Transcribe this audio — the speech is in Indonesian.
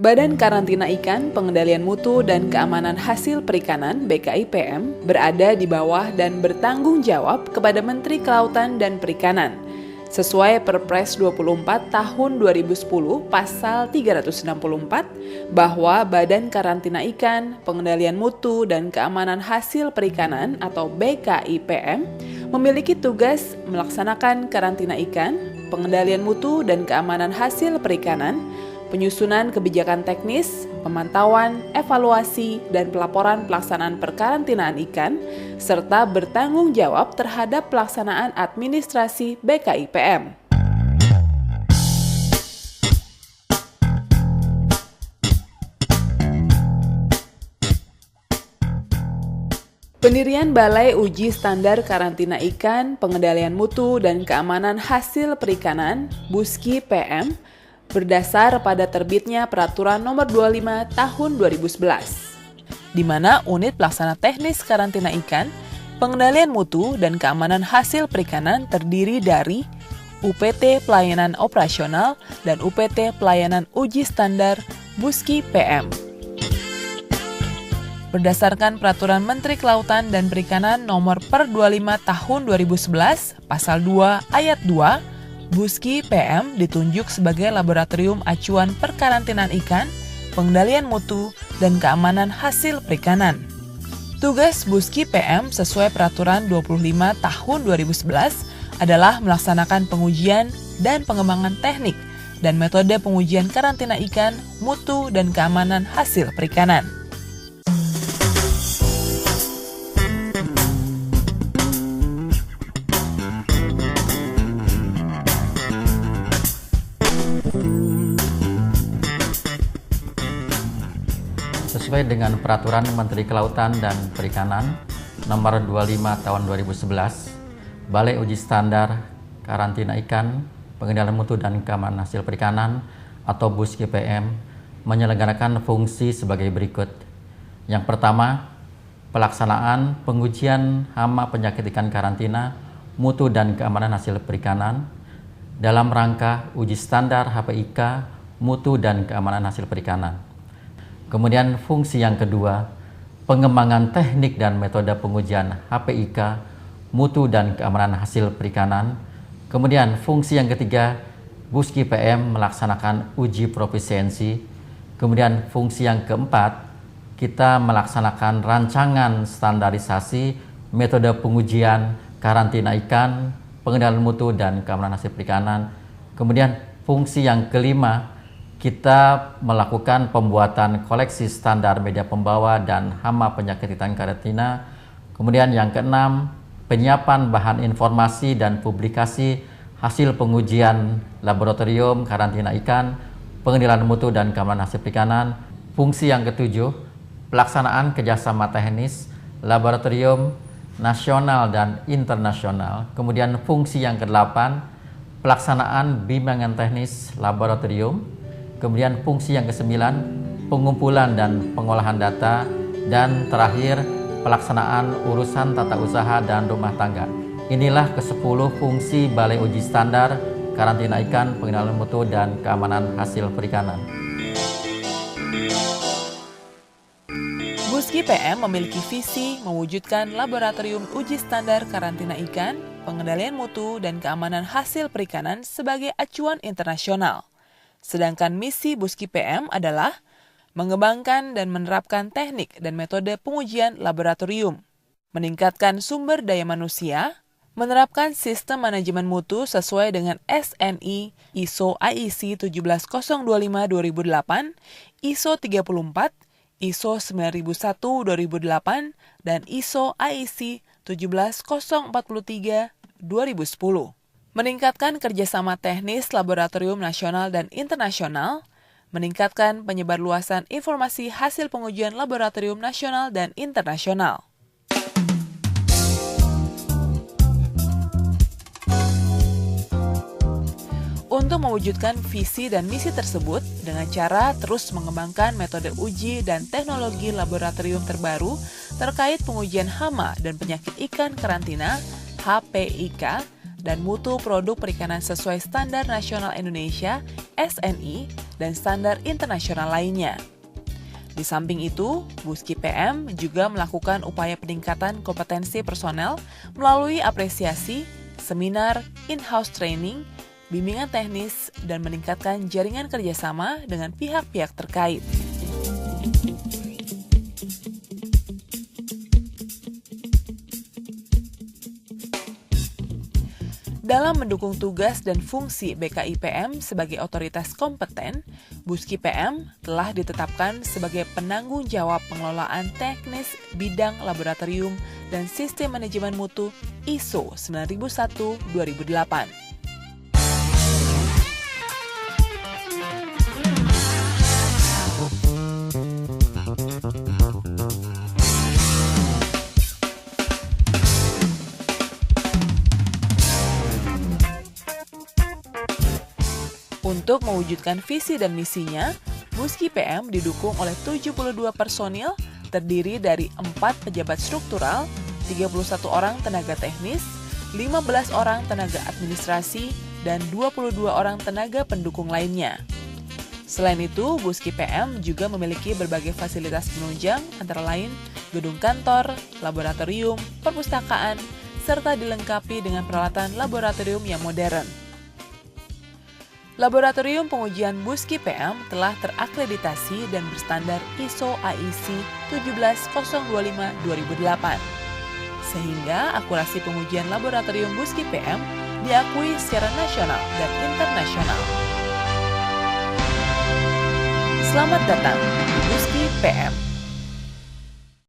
Badan Karantina Ikan, Pengendalian Mutu dan Keamanan Hasil Perikanan (BKIPM) berada di bawah dan bertanggung jawab kepada Menteri Kelautan dan Perikanan. Sesuai Perpres 24 tahun 2010 pasal 364 bahwa Badan Karantina Ikan, Pengendalian Mutu dan Keamanan Hasil Perikanan atau BKIPM memiliki tugas melaksanakan karantina ikan, pengendalian mutu dan keamanan hasil perikanan, penyusunan kebijakan teknis, pemantauan, evaluasi, dan pelaporan pelaksanaan perkarantinaan ikan, serta bertanggung jawab terhadap pelaksanaan administrasi BKIPM. Pendirian Balai Uji Standar Karantina Ikan, Pengendalian Mutu dan Keamanan Hasil Perikanan (BUSKI-PM) berdasar pada terbitnya Peraturan Nomor 25 Tahun 2011, di mana Unit Pelaksana Teknis Karantina Ikan, Pengendalian Mutu dan Keamanan Hasil Perikanan terdiri dari UPT Pelayanan Operasional dan UPT Pelayanan Uji Standar BUSKI-PM. Berdasarkan Peraturan Menteri Kelautan dan Perikanan Nomor Per 25 Tahun 2011, Pasal 2 Ayat 2, BUSKI-PM ditunjuk sebagai laboratorium acuan perkarantinaan ikan, pengendalian mutu, dan keamanan hasil perikanan. Tugas BUSKI-PM sesuai Peraturan 25 Tahun 2011 adalah melaksanakan pengujian dan pengembangan teknik dan metode pengujian karantina ikan, mutu, dan keamanan hasil perikanan. Sesuai dengan Peraturan Menteri Kelautan dan Perikanan Nomor 25 Tahun 2011, Balai Uji Standar Karantina Ikan, Pengendalian Mutu dan Keamanan Hasil Perikanan atau BUSKI-PM menyelenggarakan fungsi sebagai berikut. Yang pertama, pelaksanaan pengujian hama penyakit ikan karantina, mutu dan keamanan hasil perikanan dalam rangka uji standar HPIK, mutu dan keamanan hasil perikanan. Kemudian fungsi yang kedua, pengembangan teknik dan metode pengujian HPIK, mutu dan keamanan hasil perikanan. Kemudian fungsi yang ketiga, BUSKI-PM melaksanakan uji profisiensi. Kemudian fungsi yang keempat, kita melaksanakan rancangan standarisasi metode pengujian karantina ikan, pengendalian mutu dan keamanan hasil perikanan. Kemudian fungsi yang kelima, kita melakukan pembuatan koleksi standar media pembawa dan hama penyakit ikan karantina. Kemudian yang keenam, penyiapan bahan informasi dan publikasi hasil pengujian laboratorium karantina ikan, pengendalian mutu dan keamanan hasil perikanan. Fungsi yang ketujuh, pelaksanaan kerjasama teknis laboratorium nasional dan internasional. Kemudian fungsi yang kedelapan, pelaksanaan bimbingan teknis laboratorium. Kemudian fungsi yang kesembilan, pengumpulan dan pengolahan data. Dan terakhir, pelaksanaan urusan tata usaha dan rumah tangga. Inilah ke-10 fungsi Balai Uji Standar Karantina Ikan, Pengendalian Mutu dan Keamanan Hasil Perikanan. BUSKI-PM memiliki visi mewujudkan laboratorium uji standar karantina ikan, pengendalian mutu, dan keamanan hasil perikanan sebagai acuan internasional. Sedangkan misi BUSKI-PM adalah mengembangkan dan menerapkan teknik dan metode pengujian laboratorium, meningkatkan sumber daya manusia, menerapkan sistem manajemen mutu sesuai dengan SNI ISO IEC 17025-2008, ISO 34, ISO 9001-2008, dan ISO IEC 17043-2010. Meningkatkan kerjasama teknis laboratorium nasional dan internasional, meningkatkan penyebarluasan informasi hasil pengujian laboratorium nasional dan internasional. Untuk mewujudkan visi dan misi tersebut dengan cara terus mengembangkan metode uji dan teknologi laboratorium terbaru terkait pengujian hama dan penyakit ikan karantina (HPIK) dan mutu produk perikanan sesuai standar nasional Indonesia (SNI), dan standar internasional lainnya. Di samping itu, Buski PM juga melakukan upaya peningkatan kompetensi personel melalui apresiasi, seminar, in-house training, bimbingan teknis, dan meningkatkan jaringan kerjasama dengan pihak-pihak terkait. Dalam mendukung tugas dan fungsi BKIPM sebagai otoritas kompeten, Buski PM telah ditetapkan sebagai penanggung jawab pengelolaan teknis bidang laboratorium dan sistem manajemen mutu ISO 9001-2008. Untuk mewujudkan visi dan misinya, Buski PM didukung oleh 72 personil terdiri dari 4 pejabat struktural, 31 orang tenaga teknis, 15 orang tenaga administrasi, dan 22 orang tenaga pendukung lainnya. Selain itu, Buski PM juga memiliki berbagai fasilitas penunjang antara lain gedung kantor, laboratorium, perpustakaan, serta dilengkapi dengan peralatan laboratorium yang modern. Laboratorium pengujian Buski PM telah terakreditasi dan berstandar ISO IEC 17025-2008, sehingga akurasi pengujian laboratorium Buski PM diakui secara nasional dan internasional. Selamat datang di Buski PM.